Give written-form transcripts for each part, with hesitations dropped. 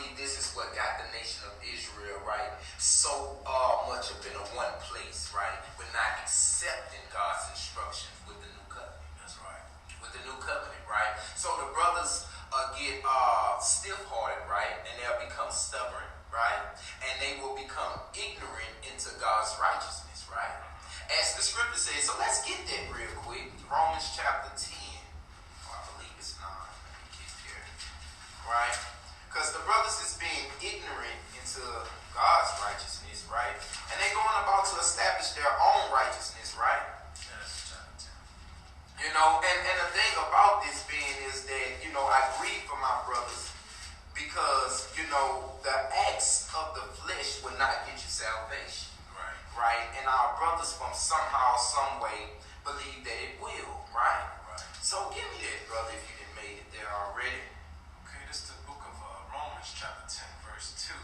believe this is what got the nation of Israel, right, so much up in a one place, right, with not accepting God's instructions with the new covenant. That's right. With the new covenant, right? So the brothers get stiff-hearted, right, and they'll become stubborn, right, and they will become ignorant into God's righteousness, right, as the scripture says. So let's get that real quick. Romans chapter 10, I believe it's 9. Let me get here, right, because the brothers is being ignorant into God's righteousness, right, and they're going about to establish their own righteousness, right. You know, and the thing about this being is that, you know, I grieve for my brothers because, you know, the acts of the flesh will not get you salvation. Right. Right? And our brothers from somehow, some way believe that it will. Right? Right. So give me that, brother, if you didn't made it there already. Okay, this is the book of Romans chapter 10, verse 2.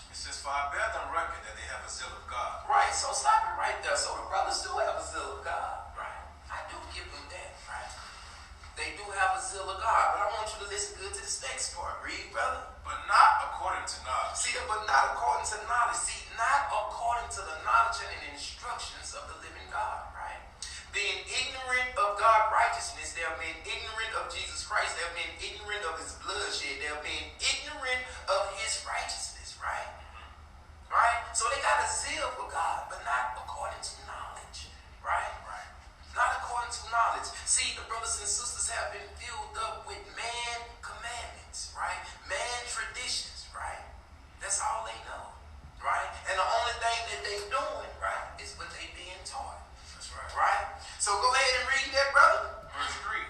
It says, "For I bear them record that they have a zeal of God." Right. So stop it right there. So the brothers do have a zeal of God. Right. I do give them that, right? They do have a zeal of God, but I want you to listen good to this next part. Read, brother. But not according to knowledge. See, but not according to knowledge. See, not according to the knowledge and instructions of the living God, right? Being ignorant of God's righteousness, they have been ignorant of Jesus Christ. They have been ignorant of his bloodshed. They have been ignorant of his righteousness, right? Right? So they got a zeal for God, but not according to knowledge, right? Not according to knowledge. See, the brothers and sisters have been filled up with man commandments, right? Man traditions, right? That's all they know, right? And the only thing that they doing, right, is what they being taught. That's right. Right? So go ahead and read that, brother. Verse 3.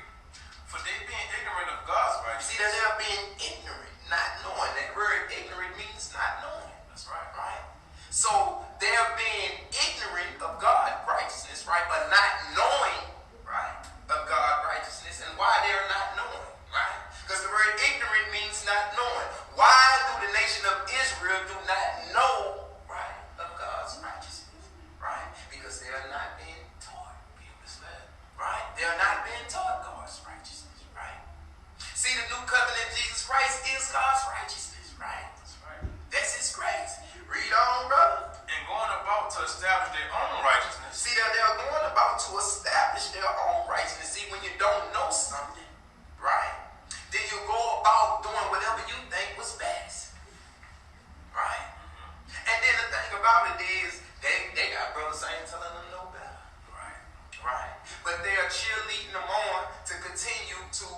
For they being ignorant of God's righteousness. See, that they're being ignorant, not knowing. That word ignorant means not knowing. That's right. Right? So they're being ignorant of God's righteousness, right? But not knowing, right, of God's righteousness. And why they're not knowing, right? Because the word ignorant means not knowing. Why do the nation of Israel do not know, right, of God's righteousness, right? Because they are not being taught, being misled, right? They are not being taught God's righteousness, right? See, the new covenant of Jesus Christ is God's righteousness, right? That's right. That's his grace. Read on, brother. And going about to establish their own righteousness. See, that they're going about to establish their own righteousness. See, when you don't know something, right, then you go about doing whatever you think was best, right? And then the thing about it is, they got brothers ain't telling them no better, Right. right? But they are cheerleading them on to continue to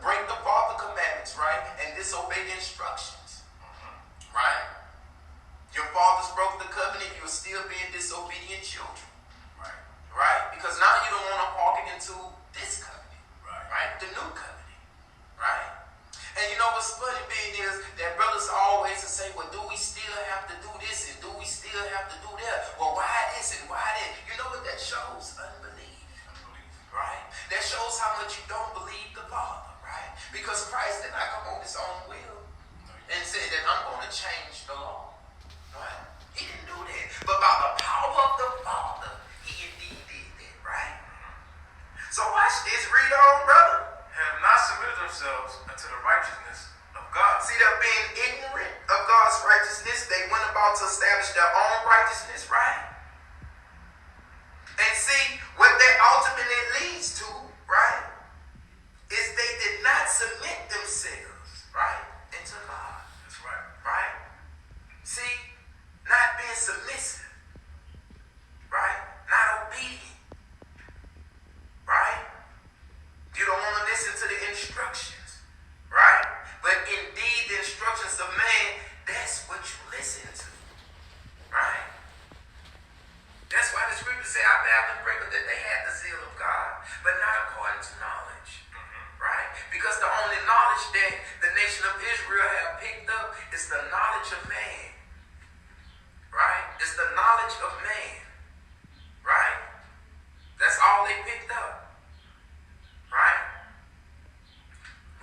break the Father commandments, right, and disobey the instructions, right? Your fathers broke the covenant, you're still being disobedient children. Right. Right? Because now you don't want to walk it into this covenant. Right. The new covenant. Right? And you know what's funny being is that brothers always say, well, do we still have to do this and do we still have to do that? Well, why this and why that? You know what that shows? Unbelief. Right? That shows how much you don't believe the Father. Right? Because Christ did not come on his own will and said that I'm going to change the law. Right? He didn't do that. But by the power of the Father, he indeed did that, right? So watch this. Read on, brother. Have not submitted themselves unto the righteousness of God. See, they're being ignorant of God's righteousness. They went about to establish their own righteousness, right? And see, what that ultimately leads to, right, is they did not submit themselves, right, into God. That's right. Right? See, not being submissive, right? Not obedient, right? You don't want to listen to the instructions, right? But indeed, the instructions of man, that's what you listen to, right? That's why the scripture say, I bear them record that they had the zeal of God, but not according to knowledge, right? Because the only knowledge that the nation of Israel have picked up is the knowledge of man. Right? It's the knowledge of man. Right? That's all they picked up. Right?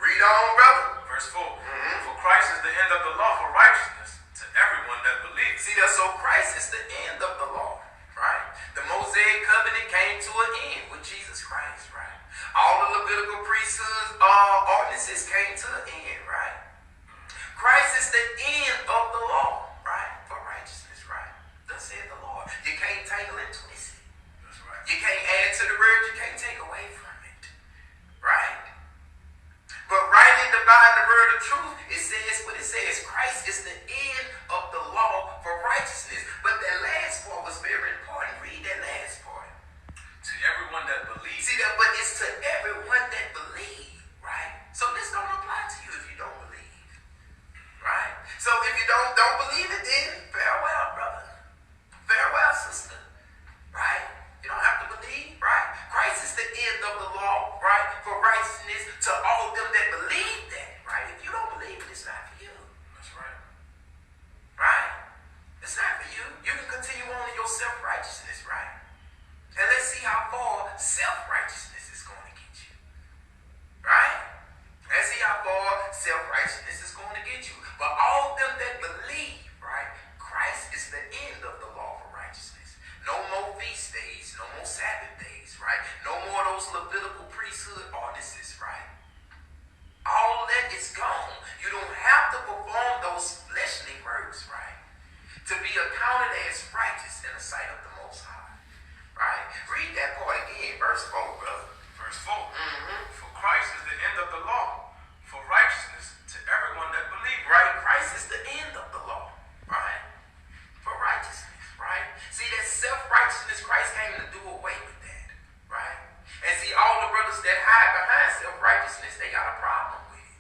Read on, brother. Verse 4. For Christ is the end of the law for righteousness to everyone that believes. Christ is the end of the law for righteousness. But that last part was very important. Read that last part. To everyone that believes. See that, but it's to everyone that believes, right? So this don't apply to you if you don't believe, right? So if you don't believe it, then farewell, brother. Farewell, sister, right? You don't have to believe, right? Christ is the end of the law, right? For righteousness to all them that believe that, right? If you don't believe it, it's not for you. That's right. Right? It's not for you. You can continue on in your self-righteousness, right? And let's see how far self-righteousness is going to get you. Right? Let's see how far self-righteousness is going to get you. But all them that believe, right, Christ is the end of the law for righteousness. No more feast days, no more Sabbath days, right? No more of those Levitical priesthood ordinances, right? All that is gone. You don't have to perform those fleshly works, right? To be accounted as righteous in the sight of the Most High, right? Read that part again, verse 4, brother. Verse 4. For Christ is the end of the law for righteousness to everyone that believes. Right? Christ is the end of the law, right? For righteousness, right? See, that self-righteousness, Christ came to do away with that, right? And see, all the brothers that hide behind self-righteousness, they got a problem with it,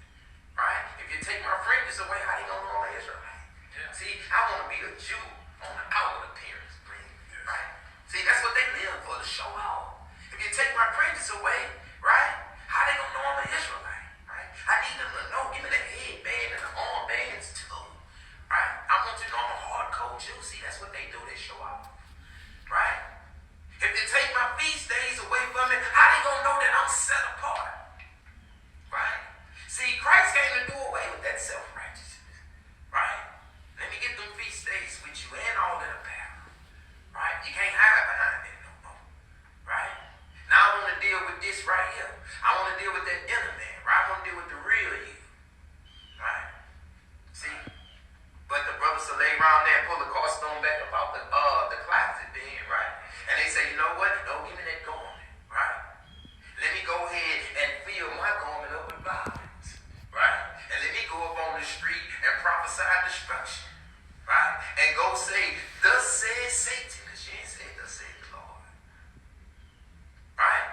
right? If you take my fringes away, how they gonna know I'm Israelite? Yeah. See, I want to be a Jew on the outward appearance, right? See, that's what they live for, to show off. If you take my fringes away, right? How they gonna know I'm an Israelite, right? I need them to know. Give me the headband and the armbands too, right? I want you to know I'm a hardcore Jew. See, that's what they do. They show off, right? If you take my feast days away from me, how they gonna know that I'm set apart, right? See, Christ came to do away with that self-righteousness, right? Let me get them feast days with you and all that apparel, right? You can't hide behind it no more, right? Now I want to deal with this right here. I want to deal with that inner man, right? I want to deal with the real you, right? See? But the brothers will lay around there and pull the car stone back about the closet then, right? And they say, you know what? Don't give me that garment, right? Let me go ahead and fill my garment up with violence, right? And let me go up on the street and prophesy destruction, right? And go say, thus says Satan, because you ain't say, thus said the Lord, right?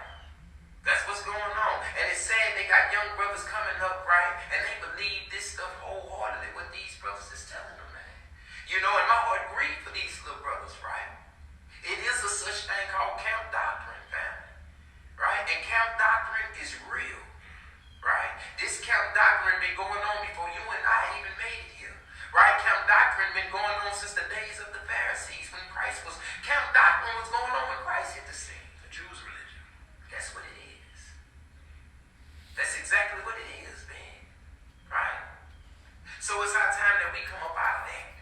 That's what's going on. And it's sad they got young brothers coming up, right? And they believe this stuff wholeheartedly, what these brothers is telling them, man. You know, and my heart grieves for these little brothers, right? It is a such thing called camp doctrine, family, right? And camp doctrine is real, right? This camp doctrine been going on before you and I even made it here, right? Camp doctrine been going on since the days of the Pharisees when Christ was, camp doctrine was going on when Christ hit the scene. The Jews' religion. That's what it is. That's exactly what it is, man, right? So it's our time that we come up out of that.